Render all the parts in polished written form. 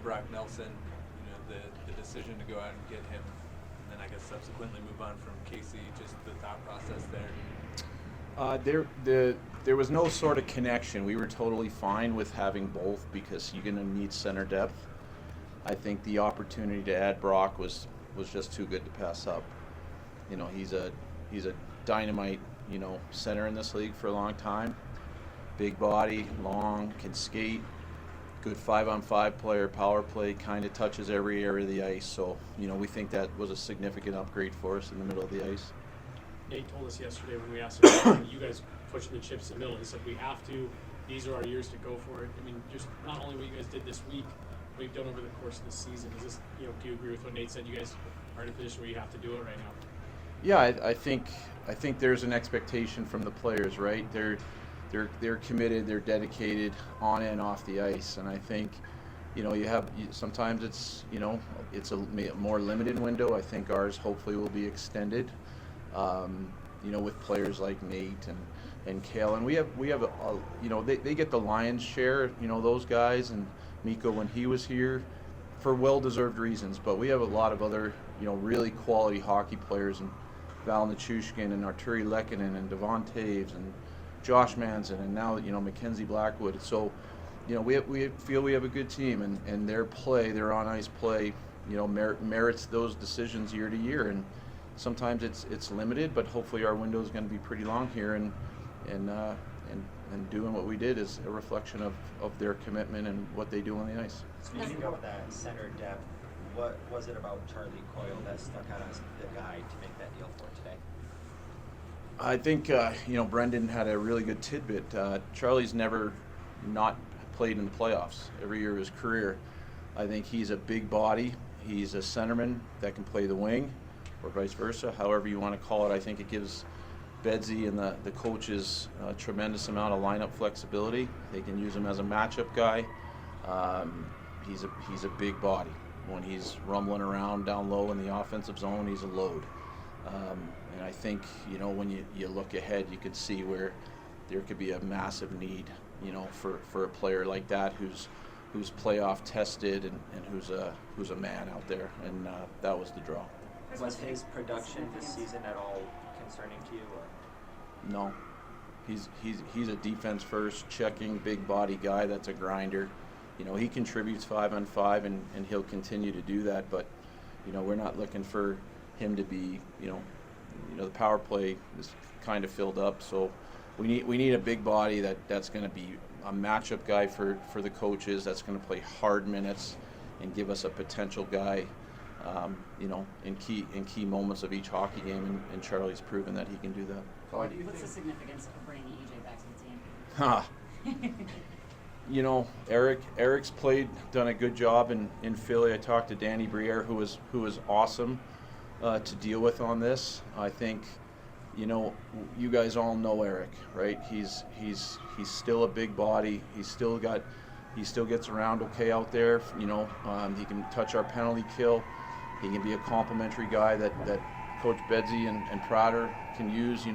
Brock Nelson, the decision to go out and get him, and then I guess subsequently move on from Casey, just the thought process there? There was no sort of connection. We were totally fine with having both because you're going to need center depth. I think the opportunity to add Brock was just too good to pass up. He's a dynamite, center in this league for a long time. Big body, long, can skate, good 5-on-5 player, power play, kind of touches every area of the ice. So, we think that was a significant upgrade for us in the middle of the ice. Nate told us yesterday when we asked him, you guys pushing the chips in the middle, he said, we have to, these are our years to go for it. I mean, just not only what you guys did this week, what you've done over the course of the season. Is this, do you agree with what Nate said? You guys are in a position where you have to do it right now. Yeah, I think there's an expectation from the players, right? They're committed, they're dedicated on and off the ice, and I think sometimes it's it's a more limited window. I think ours hopefully will be extended. With players like Nate and Kale, and we have they get the lion's share. Those guys and Mikko when he was here for well-deserved reasons, but we have a lot of other really quality hockey players, and Val Nichushkin and Arturi Lekkinen and Devon Taves and Josh Manson and now Mackenzie Blackwood. So we feel we have a good team, and their on-ice play merits those decisions year to year, and sometimes it's limited, but hopefully our window is going to be pretty long here, and doing what we did is a reflection of their commitment and what they do on the ice. Speaking of that center depth, what was it about Charlie Coyle that stuck out as the guy to make that deal for today? I think Brendan had a really good tidbit. Charlie's never not played in the playoffs every year of his career. I think he's a big body. He's a centerman that can play the wing, or vice versa, however you want to call it. I think it gives Bedsy and the coaches a tremendous amount of lineup flexibility. They can use him as a matchup guy. He's a big body. When he's rumbling around down low in the offensive zone, he's a load. And I think when you look ahead, you could see where there could be a massive need, for a player like that who's playoff tested and who's a man out there, and that was the draw. Was his production this season at all concerning to you? Or? No, he's a defense first, checking, big body guy that's a grinder. He contributes 5-on-5 and he'll continue to do that, but we're not looking for him to be the power play is kind of filled up, so we need a big body that's going to be a matchup guy for the coaches, that's going to play hard minutes and give us a potential guy in key moments of each hockey game, and Charlie's proven that he can do that. What's the significance of bringing EJ back to the team? Erik's done a good job in Philly. I talked to Danny Briere, who was awesome to deal with on this. I think you guys all know Erik, right? He's still a big body. He still gets around okay out there. He can touch our penalty kill. He can be a complimentary guy that Coach Bedsy and Prater can use,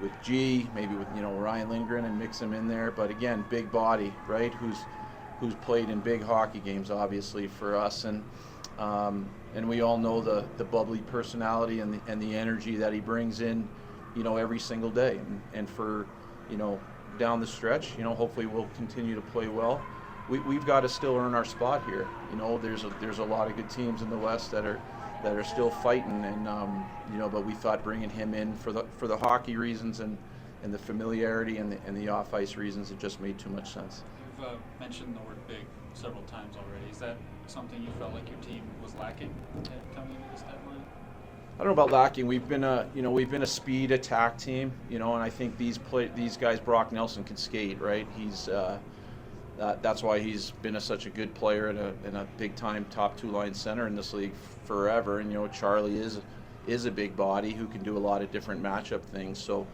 with G, maybe with Ryan Lindgren, and mix him in there. But again, big body, right? Who's played in big hockey games, obviously, for us, and we all know the bubbly personality and the energy that he brings in, every single day. And for down the stretch, hopefully we'll continue to play well. We've got to still earn our spot here. There's a lot of good teams in the West that are still fighting, and but we thought bringing him in for the hockey reasons and the familiarity and the off ice reasons, it just made too much sense. You've mentioned the word big several times already. Is that something you felt like your team was lacking coming into this deadline? I don't know about lacking. We've been a speed attack team, and I think these guys, Brock Nelson can skate, right? He's that's why he's been such a good player and a big time top two line center in this league forever. And Charlie is a big body who can do a lot of different matchup things. So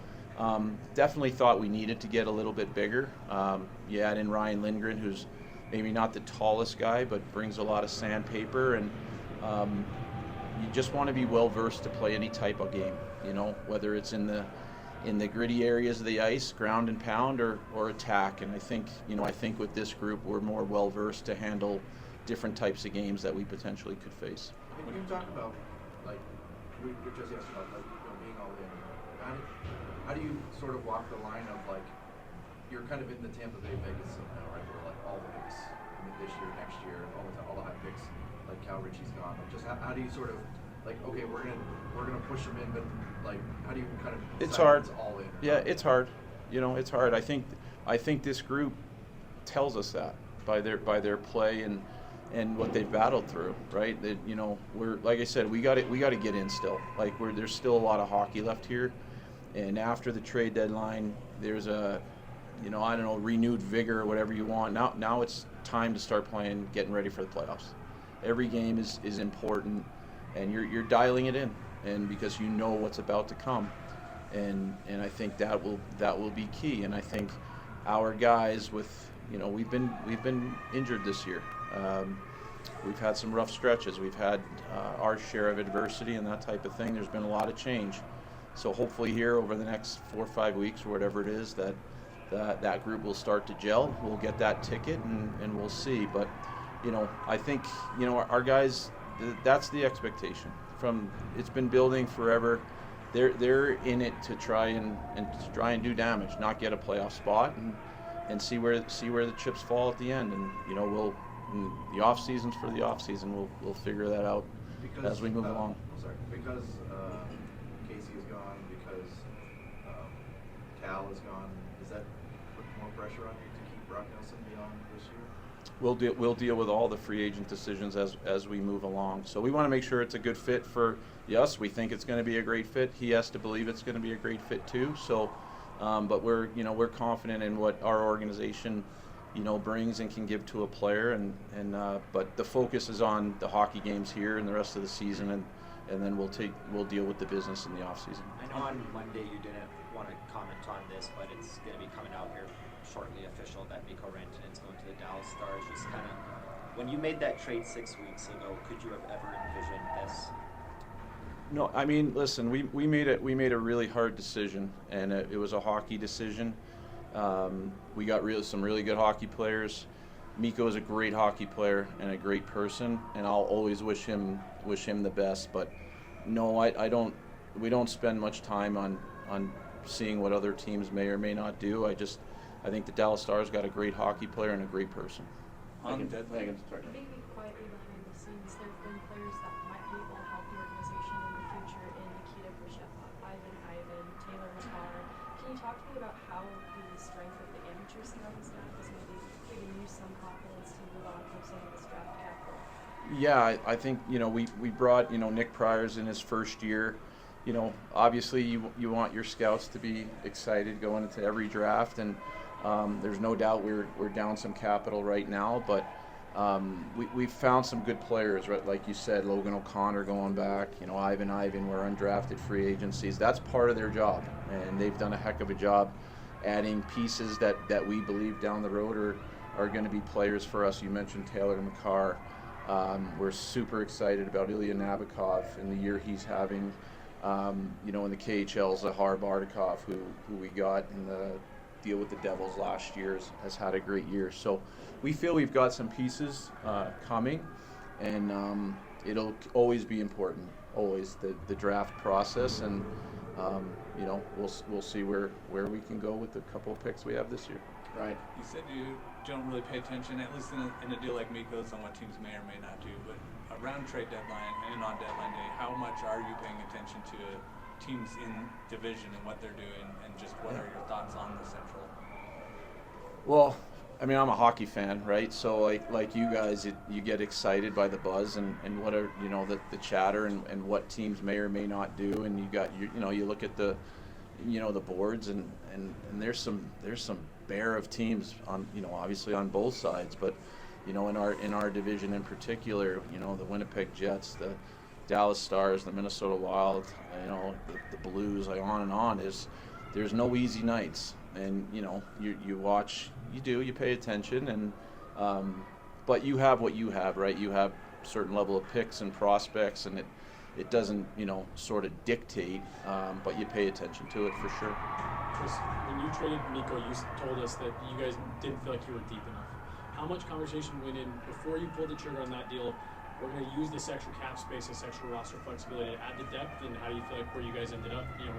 definitely thought we needed to get a little bit bigger. You add in Ryan Lindgren, who's maybe not the tallest guy, but brings a lot of sandpaper, and you just want to be well versed to play any type of game. Whether it's in the gritty areas of the ice, ground and pound, or attack. And I think with this group, we're more well versed to handle different types of games that we potentially could face. Can you talk about, like, we just asked about, like, being all in. How do you sort of walk the line of, like, you're kind of in the Tampa Bay Vegas scene now, right? Where, like, all the picks, I mean, this year, next year, all the high picks, like Cal Ritchie's gone. Like, just how do you sort of, like, okay, we're gonna push them in, but, like, how do you kind of It's decide hard. It's all in? Yeah, it's hard. You know, it's hard. I think this group tells us that by their play and what they've battled through, right? That, you know, we're, like I said, we got to get in still. Like, there's still a lot of hockey left here, and after the trade deadline, there's a, you know, I don't know, renewed vigor or whatever you want. Now it's time to start playing, getting ready for the playoffs. Every game is important, and you're dialing it in, and because you know what's about to come, and I think that will be key. And I think our guys, with, you know, we've been injured this year. We've had some rough stretches. We've had our share of adversity and that type of thing. There's been a lot of change. So hopefully here over the next 4 or 5 weeks or whatever it is, that group will start to gel. We'll get that ticket and we'll see. But, you know, I think, you know, our guys, that's the expectation. It's been building forever. They're in it to try and do damage, not get a playoff spot, and see where the chips fall at the end. And, you know, the off season's for the off season. We'll figure that out as we move along. Because Casey is gone, because Cal is gone. Does that put more pressure on you to keep Brock Nelson beyond this year? We'll deal with all the free agent decisions as we move along. So we want to make sure it's a good fit for us. We think it's going to be a great fit. He has to believe it's going to be a great fit too. So, but we're confident in what our organization, you know, brings and can give to a player. But the focus is on the hockey games here and the rest of the season, and then we'll deal with the business in the off season. I know on Monday you didn't want to comment on this, but it's going to be coming out here shortly official that Mikko Rantanen's going to the Dallas Stars. Just kind of, when you made that trade 6 weeks ago, could you have ever envisioned this? No, I mean, listen, we made a really hard decision, and it was a hockey decision. We got some really good hockey players. Mikko is a great hockey player and a great person, and I'll always wish him the best. But no, we don't spend much time on seeing what other teams may or may not do. I think the Dallas Stars got a great hockey player and a great person. On deadline. Maybe quietly behind the scenes, there have been players that might be able to help the organization in the future in Nikita Khrushchev, Ivan, Taylor McCarr. Can you talk to me about how the strength of the amateur scouting staff is maybe giving you some confidence to move on from some of this draft capital? Yeah, I think, you know, we brought, you know, Nick Pryor's in his first year. You know, obviously you want your scouts to be excited going into every draft, and there's no doubt we're down some capital right now, but we've found some good players, right? Like you said, Logan O'Connor going back, you know, Ivan were undrafted free agencies. That's part of their job, and they've done a heck of a job adding pieces that we believe down the road are going to be players for us. You mentioned Taylor McCarr. We're super excited about Ilya Nabokov and the year he's having. You know, in the KHL, Zahar Bardakov, who we got in the deal with the Devils last year, has had a great year. So we feel we've got some pieces coming, and it'll always be important, always the draft process, and you know, we'll see where we can go with the couple of picks we have this year. Right. You said you don't really pay attention, at least in a deal like Mikko's, on what teams may or may not do, but around trade deadline and on deadline day, how much are you paying attention to teams in division and what they're doing, and just what are your thoughts on the Central? Well, I mean, I'm a hockey fan, right? So like you guys, you get excited by the buzz and what are, you know, the chatter and what teams may or may not do, and you look at the, you know, the boards and there's some bear of teams on, you know, obviously on both sides, but you know, in our division in particular, you know, the Winnipeg Jets, the Dallas Stars, the Minnesota Wild, you know, the Blues, like on and on. There's no easy nights, and you know, you watch, you pay attention, and but you have what you have, right? You have a certain level of picks and prospects, and it doesn't, you know, sort of dictate, but you pay attention to it for sure. Chris, when you traded Mikko, you told us that you guys didn't feel like you were deep enough. how much conversation went in before you pulled the trigger on that deal? We're going to use this extra cap space, this extra roster flexibility to add the depth, and how do you feel like where you guys ended up, with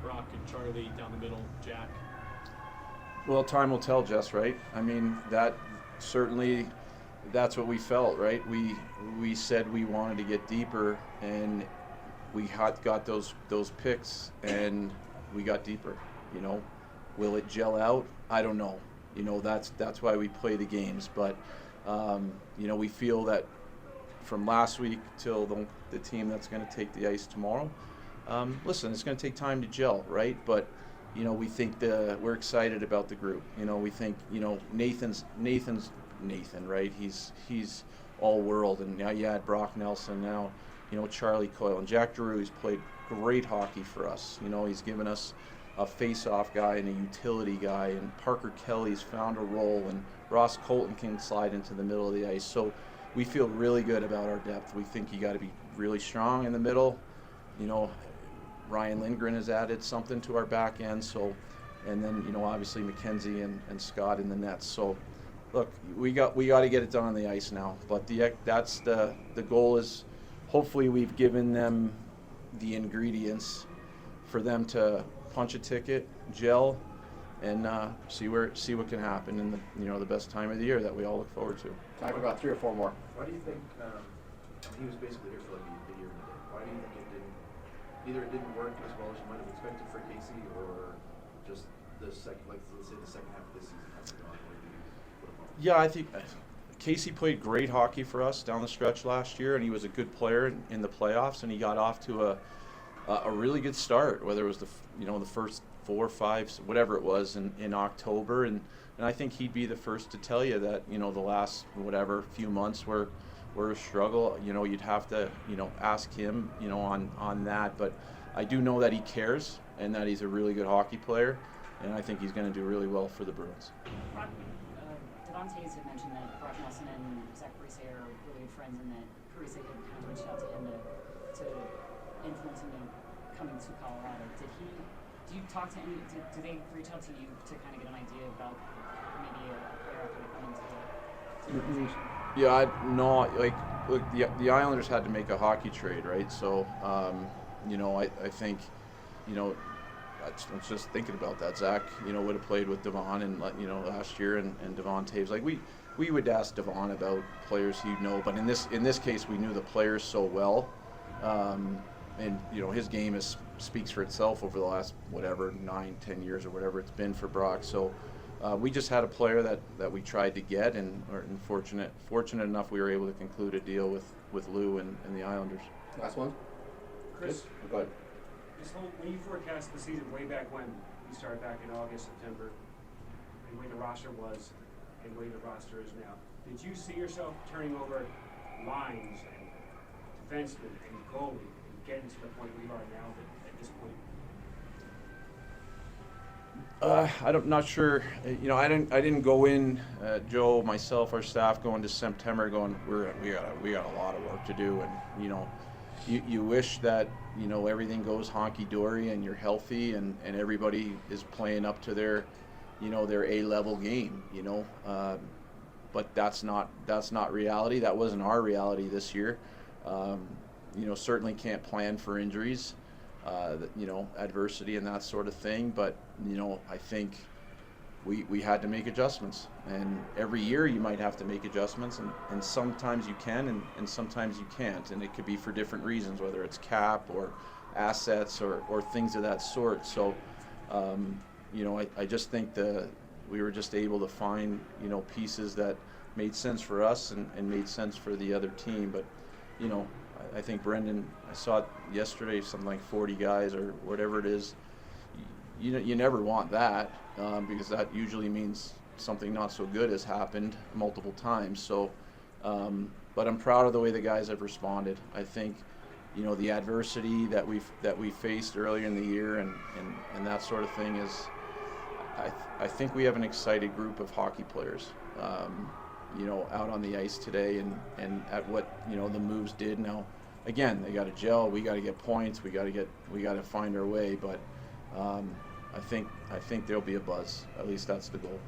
Brock and Charlie down the middle, Jack? Well, time will tell, Jess, right? I mean, that's what we felt, right? We said we wanted to get deeper, and we got those picks, and we got deeper. Will it gel out? I don't know. That's why we play the games. But we feel that from last week till the team that's going to take the ice tomorrow. Listen, it's going to take time to gel, right? But we think we're excited about the group. We think Nathan's Nathan, right? He's all world, and now you add Brock Nelson, now Charlie Coyle and Jack Drew. He's played great hockey for us. He's given us a face-off guy and a utility guy, and Parker Kelly's found a role, and Ross Colton can slide into the middle of the ice. So we feel really good about our depth. We think you got to be really strong in the middle. Ryan Lindgren has added something to our back end. So, and then obviously McKenzie and Scott in the nets. So, look, we got to get it done on the ice now. But that's the goal is, hopefully we've given them the ingredients for them to punch a ticket, gel, and see what can happen in the best time of the year that we all look forward to. Time for about 3 or 4 more. Why do you think he was basically here for like a year and a day? Why do you think it didn't work as well as you might have expected for Casey, or just let's say the second half of this season hasn't gone the way that you would have hoped? Yeah, I think Casey played great hockey for us down the stretch last year, and he was a good player in the playoffs, and he got off to a really good start, whether it was the first 4 or 5, whatever it was in October, and I think he'd be the first to tell you that the last few months were a struggle. You'd have to ask him on that, but I do know that he cares and that he's a really good hockey player, and I think he's going to do really well for the Bruins. Brock, Devon Taves had mentioned that Brock Nelson and Zach Parise are really good friends, and that Parise had kind of reached out to him to influence him coming to Colorado. Do you talk to do they reach out to you to kind of get an idea about maybe a player after they come into the organization? Yeah, look, the Islanders had to make a hockey trade, right? So, I think, I was just thinking about that. Zach, would have played with Devon and last year, and Devon Taves. Like we would ask Devon about players he'd know, but in this case, we knew the players so well, and his game speaks for itself over the last 9-10 years or whatever it's been for Brock. So we just had a player that we tried to get, and fortunate enough we were able to conclude a deal with Lou and the Islanders. Last one. Chris, go ahead. when you forecast the season way back when, you started back in August, September, and the way the roster was and the way the roster is now, did you see yourself turning over lines and defensemen and goalie and getting to the point we are now at this point? I'm not sure. I didn't go in, Joe, myself, our staff, going to September, going we got a lot of work to do, and you wish that everything goes honky dory and you're healthy and everybody is playing up to their their A-level game. But that's not reality. That wasn't our reality this year. Certainly can't plan for injuries. Adversity and that sort of thing, but I think we had to make adjustments, and every year you might have to make adjustments, and sometimes you can and sometimes you can't, and it could be for different reasons, whether it's cap or assets or things of that sort. So I just think we were just able to find pieces that made sense for us and made sense for the other team. But I think Brendan, I saw it yesterday, something like 40 guys or whatever it is. You never want that, because that usually means something not so good has happened multiple times. So, but I'm proud of the way the guys have responded. I think, the adversity that we faced earlier in the year and that sort of thing is, I think we have an excited group of hockey players. Out on the ice today and at what the moves did. Now, again, they got to gel. We got to get points. We got to find our way. But I think there'll be a buzz. At least that's the goal.